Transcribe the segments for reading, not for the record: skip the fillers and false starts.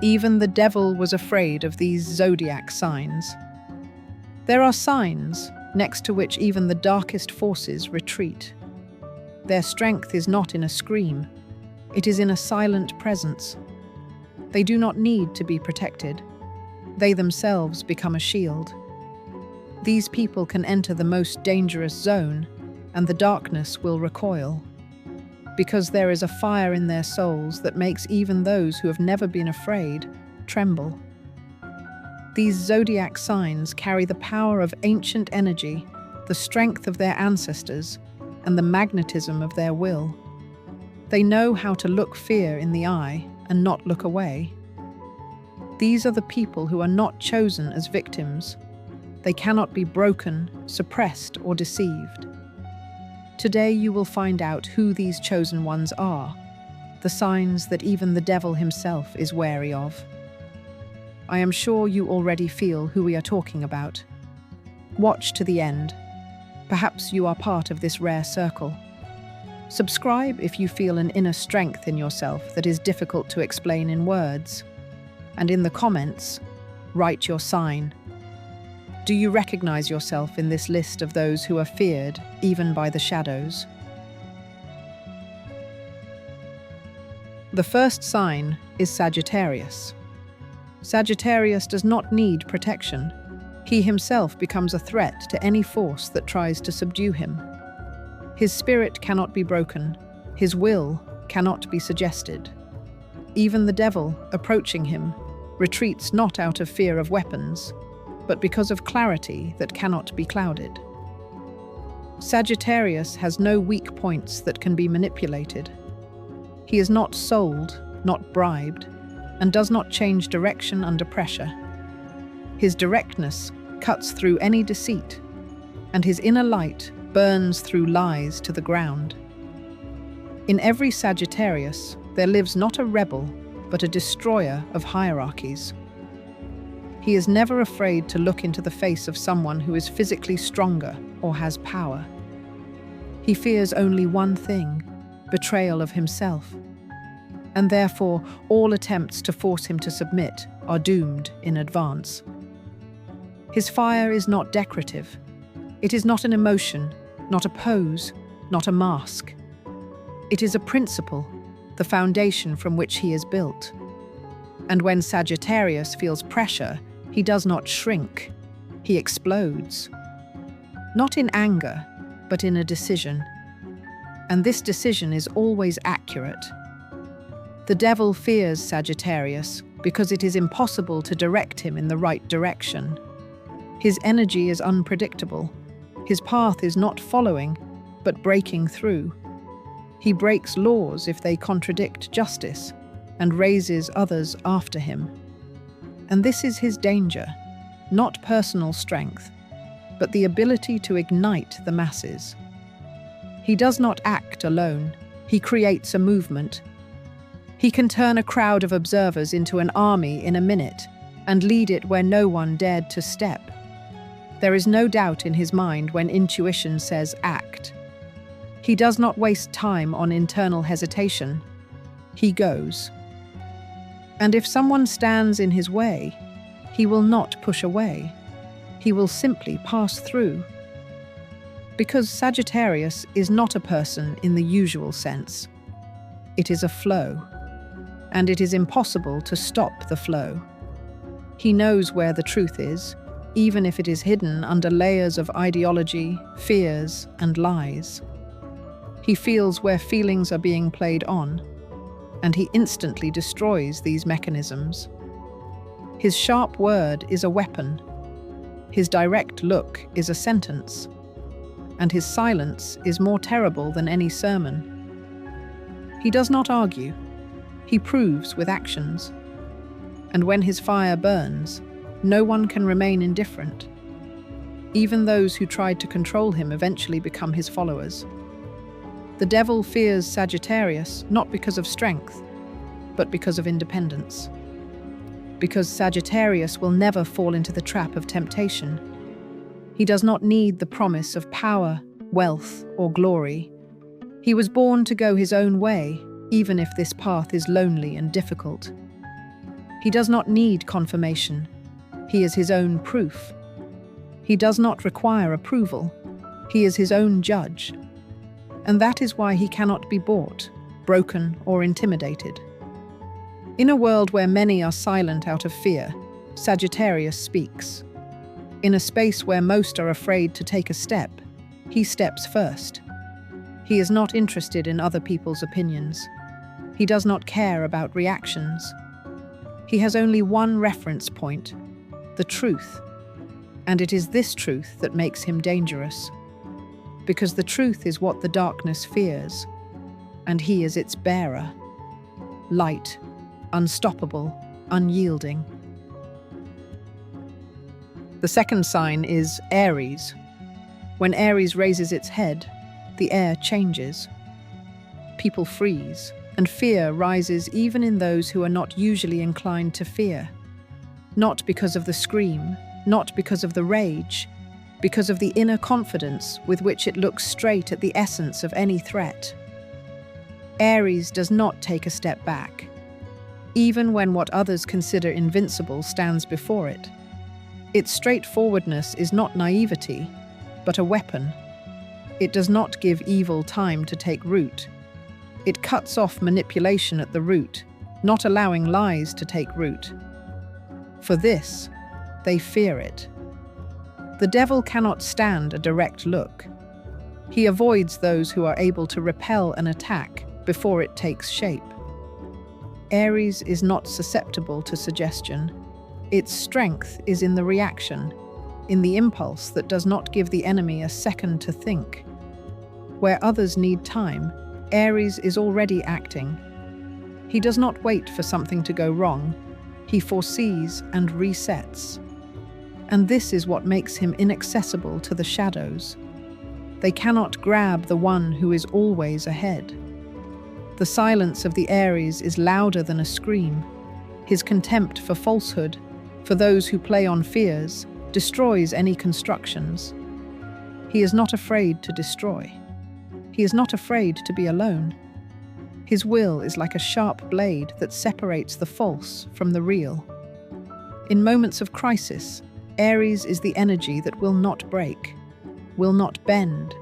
Even the devil was afraid of these zodiac signs. There are signs next to which even the darkest forces retreat. Their strength is not in a scream, it is in a silent presence. They do not need to be protected. They themselves become a shield. These people can enter the most dangerous zone, and the darkness will recoil. Because there is a fire in their souls that makes even those who have never been afraid tremble. These zodiac signs carry the power of ancient energy, the strength of their ancestors, and the magnetism of their will. They know how to look fear in the eye and not look away. These are the people who are not chosen as victims. They cannot be broken, suppressed, or deceived. Today you will find out who these chosen ones are, the signs that even the devil himself is wary of. I am sure you already feel who we are talking about. Watch to the end. Perhaps you are part of this rare circle. Subscribe if you feel an inner strength in yourself that is difficult to explain in words. And in the comments, write your sign. Do you recognize yourself in this list of those who are feared, even by the shadows? The first sign is Sagittarius. Sagittarius does not need protection. He himself becomes a threat to any force that tries to subdue him. His spirit cannot be broken. His will cannot be suggested. Even the devil, approaching him, retreats not out of fear of weapons, but because of clarity that cannot be clouded. Sagittarius has no weak points that can be manipulated. He is not sold, not bribed, and does not change direction under pressure. His directness cuts through any deceit, and his inner light burns through lies to the ground. In every Sagittarius, there lives not a rebel, but a destroyer of hierarchies. He is never afraid to look into the face of someone who is physically stronger or has power. He fears only one thing: betrayal of himself. And therefore, all attempts to force him to submit are doomed in advance. His fire is not decorative. It is not an emotion, not a pose, not a mask. It is a principle, the foundation from which he is built. And when Sagittarius feels pressure, he does not shrink. He explodes. Not in anger, but in a decision. And this decision is always accurate. The devil fears Sagittarius because it is impossible to direct him in the right direction. His energy is unpredictable. His path is not following, but breaking through. He breaks laws if they contradict justice, and raises others after him. And this is his danger, not personal strength, but the ability to ignite the masses. He does not act alone. He creates a movement. He can turn a crowd of observers into an army in a minute and lead it where no one dared to step. There is no doubt in his mind when intuition says act. He does not waste time on internal hesitation. He goes. And if someone stands in his way, he will not push away. He will simply pass through. Because Sagittarius is not a person in the usual sense. It is a flow. And it is impossible to stop the flow. He knows where the truth is, even if it is hidden under layers of ideology, fears, and lies. He feels where feelings are being played on, and he instantly destroys these mechanisms. His sharp word is a weapon. His direct look is a sentence. And his silence is more terrible than any sermon. He does not argue. He proves with actions. And when his fire burns, no one can remain indifferent. Even those who tried to control him eventually become his followers. The devil fears Sagittarius not because of strength, but because of independence. Because Sagittarius will never fall into the trap of temptation. He does not need the promise of power, wealth, or glory. He was born to go his own way, even if this path is lonely and difficult. He does not need confirmation. He is his own proof. He does not require approval. He is his own judge. And that is why he cannot be bought, broken, or intimidated. In a world where many are silent out of fear, Sagittarius speaks. In a space where most are afraid to take a step, he steps first. He is not interested in other people's opinions. He does not care about reactions. He has only one reference point, the truth. And it is this truth that makes him dangerous. Because the truth is what the darkness fears, and he is its bearer. Light, unstoppable, unyielding. The second sign is Aries. When Aries raises its head, the air changes. People freeze, and fear rises even in those who are not usually inclined to fear. Not because of the scream, not because of the rage, because of the inner confidence with which it looks straight at the essence of any threat. Aries does not take a step back, even when what others consider invincible stands before it. Its straightforwardness is not naivety, but a weapon. It does not give evil time to take root. It cuts off manipulation at the root, not allowing lies to take root. For this, they fear it. The devil cannot stand a direct look. He avoids those who are able to repel an attack before it takes shape. Aries is not susceptible to suggestion. Its strength is in the reaction, in the impulse that does not give the enemy a second to think. Where others need time, Aries is already acting. He does not wait for something to go wrong. He foresees and resets. And this is what makes him inaccessible to the shadows. They cannot grab the one who is always ahead. The silence of the Aries is louder than a scream. His contempt for falsehood, for those who play on fears, destroys any constructions. He is not afraid to destroy. He is not afraid to be alone. His will is like a sharp blade that separates the false from the real. In moments of crisis, Aries is the energy that will not break, will not bend,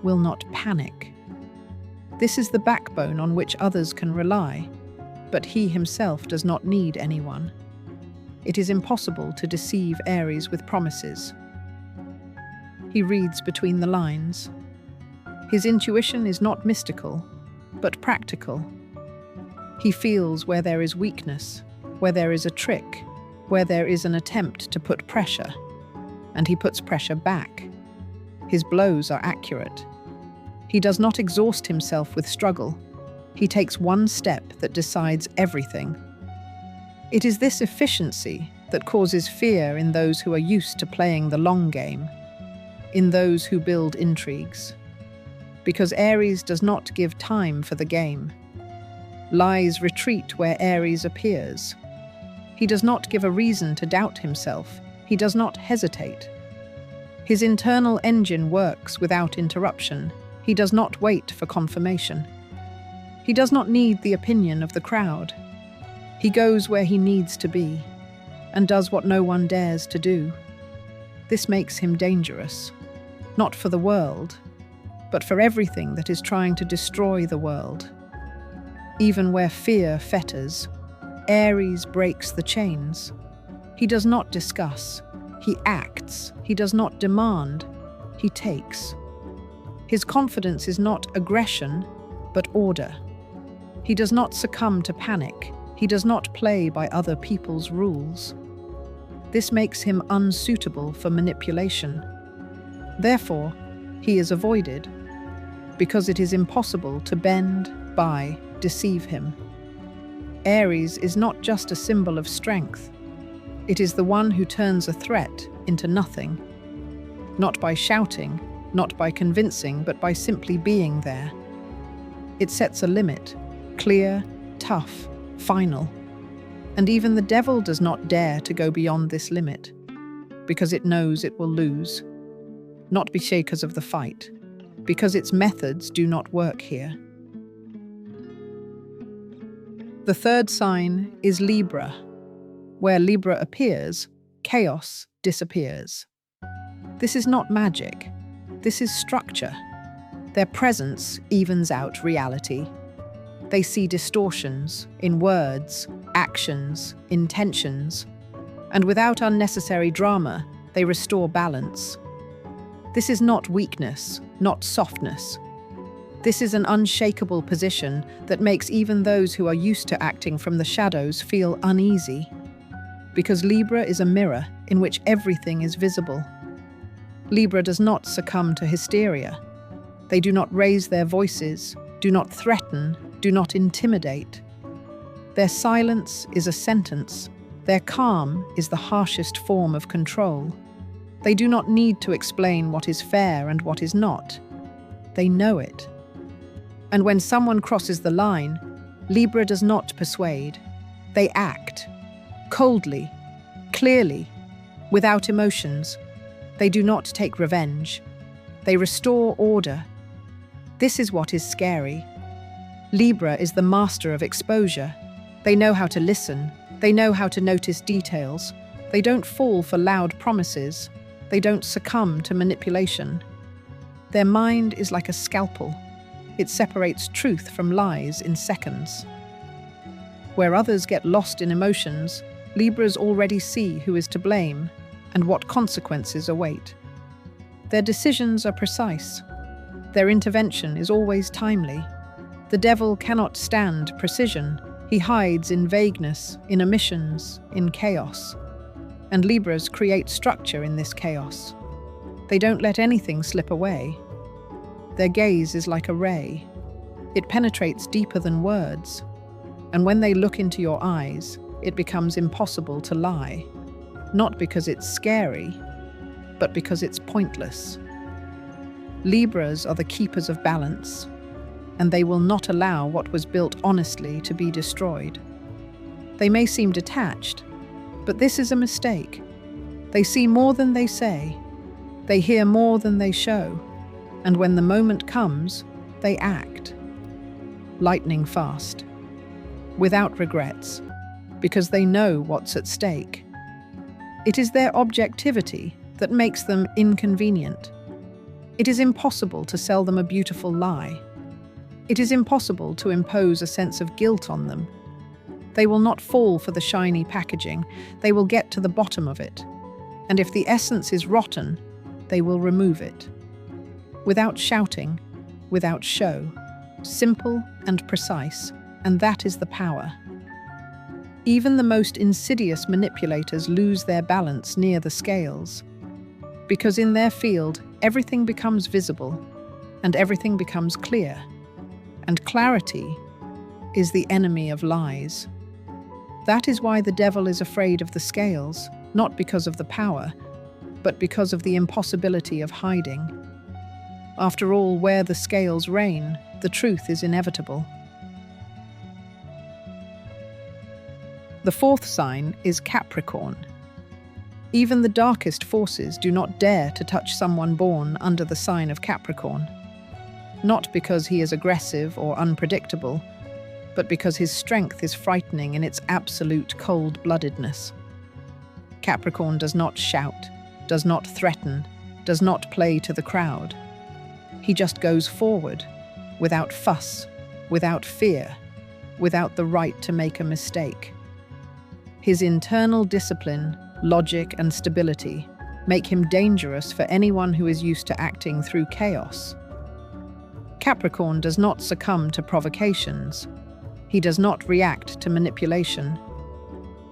will not panic. This is the backbone on which others can rely, but he himself does not need anyone. It is impossible to deceive Aries with promises. He reads between the lines. His intuition is not mystical, but practical. He feels where there is weakness, where there is a trick, where there is an attempt to put pressure, and he puts pressure back. His blows are accurate. He does not exhaust himself with struggle. He takes one step that decides everything. It is this efficiency that causes fear in those who are used to playing the long game, in those who build intrigues. Because Aries does not give time for the game. Lies retreat where Aries appears. He does not give a reason to doubt himself. He does not hesitate. His internal engine works without interruption. He does not wait for confirmation. He does not need the opinion of the crowd. He goes where he needs to be, and does what no one dares to do. This makes him dangerous, not for the world, but for everything that is trying to destroy the world. Even where fear fetters, Aries breaks the chains. He does not discuss. He acts. He does not demand. He takes. His confidence is not aggression, but order. He does not succumb to panic. He does not play by other people's rules. This makes him unsuitable for manipulation. Therefore, he is avoided, because it is impossible to bend, buy, deceive him. Aries is not just a symbol of strength. It is the one who turns a threat into nothing. Not by shouting, not by convincing, but by simply being there. It sets a limit, clear, tough, final. And even the devil does not dare to go beyond this limit, because it knows it will lose. Not because of the fight, because its methods do not work here. The third sign is Libra. Where Libra appears, chaos disappears. This is not magic. This is structure. Their presence evens out reality. They see distortions in words, actions, intentions, and without unnecessary drama, they restore balance. This is not weakness, not softness. This is an unshakable position that makes even those who are used to acting from the shadows feel uneasy. Because Libra is a mirror in which everything is visible. Libra does not succumb to hysteria. They do not raise their voices, do not threaten, do not intimidate. Their silence is a sentence. Their calm is the harshest form of control. They do not need to explain what is fair and what is not. They know it. And when someone crosses the line, Libra does not persuade. They act. Coldly, clearly, without emotions. They do not take revenge. They restore order. This is what is scary. Libra is the master of exposure. They know how to listen. They know how to notice details. They don't fall for loud promises. They don't succumb to manipulation. Their mind is like a scalpel. It separates truth from lies in seconds. Where others get lost in emotions, Libras already see who is to blame and what consequences await. Their decisions are precise. Their intervention is always timely. The devil cannot stand precision. He hides in vagueness, in omissions, in chaos. And Libras create structure in this chaos. They don't let anything slip away. Their gaze is like a ray. It penetrates deeper than words. And when they look into your eyes, it becomes impossible to lie. Not because it's scary, but because it's pointless. Libras are the keepers of balance, and they will not allow what was built honestly to be destroyed. They may seem detached, but this is a mistake. They see more than they say. They hear more than they show. And when the moment comes, they act. Lightning fast. Without regrets. Because they know what's at stake. It is their objectivity that makes them inconvenient. It is impossible to sell them a beautiful lie. It is impossible to impose a sense of guilt on them. They will not fall for the shiny packaging. They will get to the bottom of it. And if the essence is rotten, they will remove it. Without shouting, without show. Simple and precise, and that is the power. Even the most insidious manipulators lose their balance near the scales. Because in their field, everything becomes visible, and everything becomes clear. And clarity is the enemy of lies. That is why the devil is afraid of the scales, not because of the power, but because of the impossibility of hiding. After all, where the scales reign, the truth is inevitable. The fourth sign is Capricorn. Even the darkest forces do not dare to touch someone born under the sign of Capricorn. Not because he is aggressive or unpredictable, but because his strength is frightening in its absolute cold-bloodedness. Capricorn does not shout, does not threaten, does not play to the crowd. He just goes forward, without fuss, without fear, without the right to make a mistake. His internal discipline, logic, and stability make him dangerous for anyone who is used to acting through chaos. Capricorn does not succumb to provocations. He does not react to manipulation.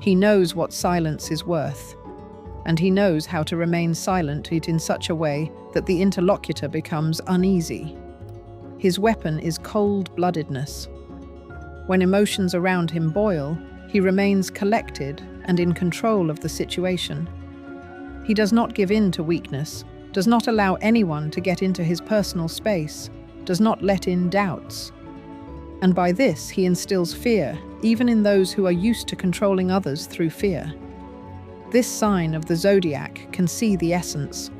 He knows what silence is worth, and he knows how to remain silent in such a way that the interlocutor becomes uneasy. His weapon is cold-bloodedness. When emotions around him boil, he remains collected and in control of the situation. He does not give in to weakness, does not allow anyone to get into his personal space, does not let in doubts. And by this, he instills fear, even in those who are used to controlling others through fear. This sign of the zodiac can see the essence.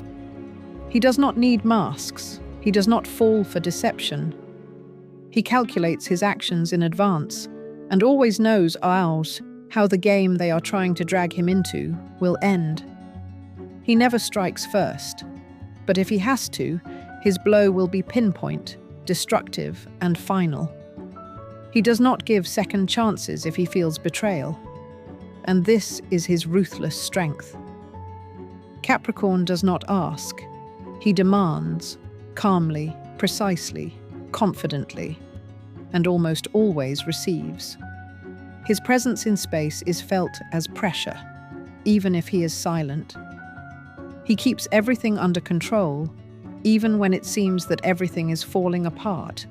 He does not need masks. He does not fall for deception. He calculates his actions in advance and always knows how the game they are trying to drag him into will end. He never strikes first, but if he has to, his blow will be pinpoint, destructive, and final. He does not give second chances if he feels betrayal, and this is his ruthless strength. Capricorn does not ask. He demands, calmly, precisely, confidently, and almost always receives. His presence in space is felt as pressure, even if he is silent. He keeps everything under control, even when it seems that everything is falling apart.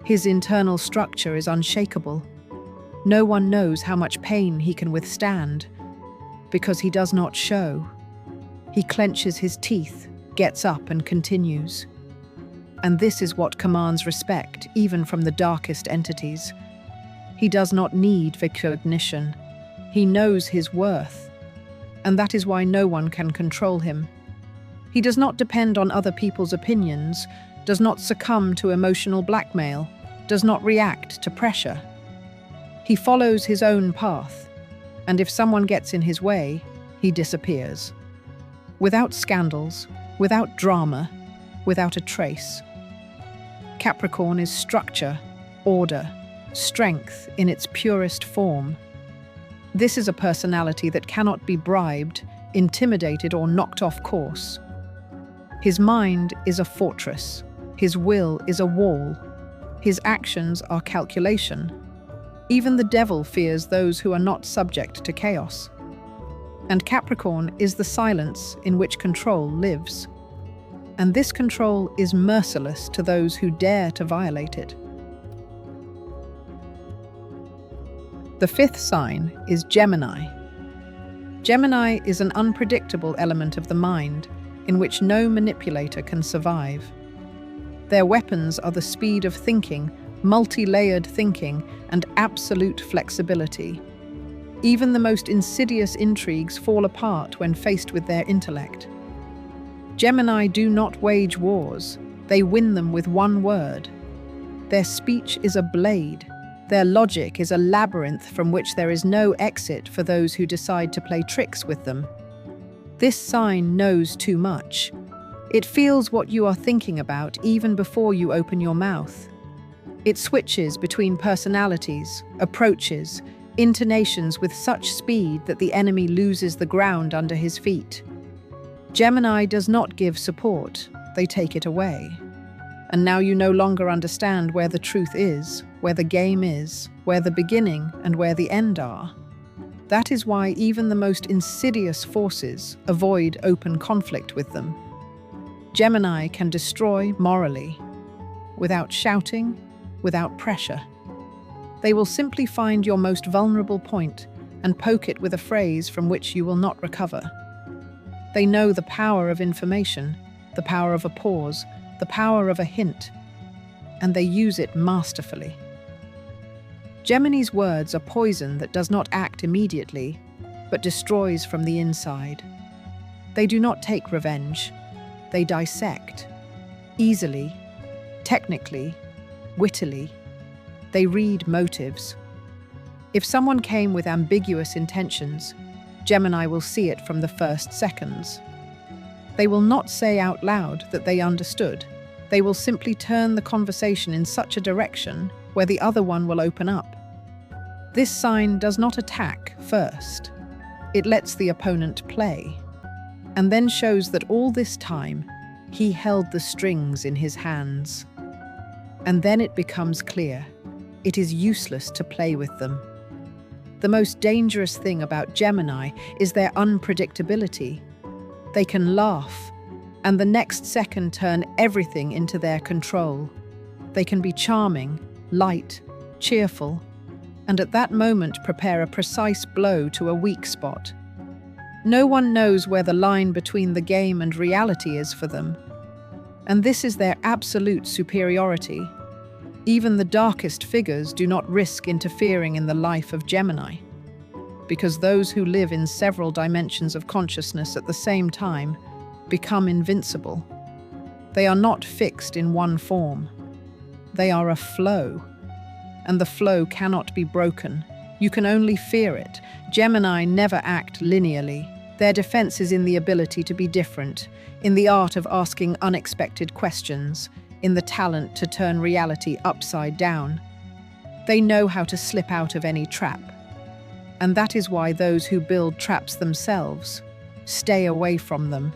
His internal structure is unshakable. No one knows how much pain he can withstand, because he does not show. He clenches his teeth, gets up, and continues. And this is what commands respect, even from the darkest entities. He does not need recognition. He knows his worth, and that is why no one can control him. He does not depend on other people's opinions, does not succumb to emotional blackmail, does not react to pressure. He follows his own path, and if someone gets in his way, he disappears. Without scandals, without drama, without a trace. Capricorn is structure, order, strength in its purest form. This is a personality that cannot be bribed, intimidated, or knocked off course. His mind is a fortress. His will is a wall. His actions are calculation. Even the devil fears those who are not subject to chaos. And Capricorn is the silence in which control lives. And this control is merciless to those who dare to violate it. The fifth sign is Gemini. Gemini is an unpredictable element of the mind in which no manipulator can survive. Their weapons are the speed of thinking, multi-layered thinking, and absolute flexibility. Even the most insidious intrigues fall apart when faced with their intellect. Gemini do not wage wars, they win them with one word. Their speech is a blade. Their logic is a labyrinth from which there is no exit for those who decide to play tricks with them. This sign knows too much. It feels what you are thinking about even before you open your mouth. It switches between personalities, approaches, intonations with such speed that the enemy loses the ground under his feet. Gemini does not give support, they take it away. And now you no longer understand where the truth is, where the game is, where the beginning and where the end are. That is why even the most insidious forces avoid open conflict with them. Gemini can destroy morally, without shouting, without pressure. They will simply find your most vulnerable point and poke it with a phrase from which you will not recover. They know the power of information, the power of a pause, the power of a hint, and they use it masterfully. Gemini's words are poison that does not act immediately, but destroys from the inside. They do not take revenge. They dissect. Easily, technically, wittily. They read motives. If someone came with ambiguous intentions, Gemini will see it from the first seconds. They will not say out loud that they understood. They will simply turn the conversation in such a direction where the other one will open up. This sign does not attack first. It lets the opponent play, and then shows that all this time he held the strings in his hands. And then it becomes clear, it is useless to play with them. The most dangerous thing about Gemini is their unpredictability. They can laugh, and the next second turn everything into their control. They can be charming, light, cheerful, and at that moment prepare a precise blow to a weak spot. No one knows where the line between the game and reality is for them. And this is their absolute superiority. Even the darkest figures do not risk interfering in the life of Gemini, because those who live in several dimensions of consciousness at the same time become invincible. They are not fixed in one form. They are a flow, and the flow cannot be broken. You can only fear it. Gemini never act linearly. Their defense is in the ability to be different, in the art of asking unexpected questions, in the talent to turn reality upside down. They know how to slip out of any trap. And that is why those who build traps themselves stay away from them.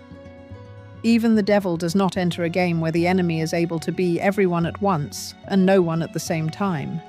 Even the devil does not enter a game where the enemy is able to be everyone at once and no one at the same time.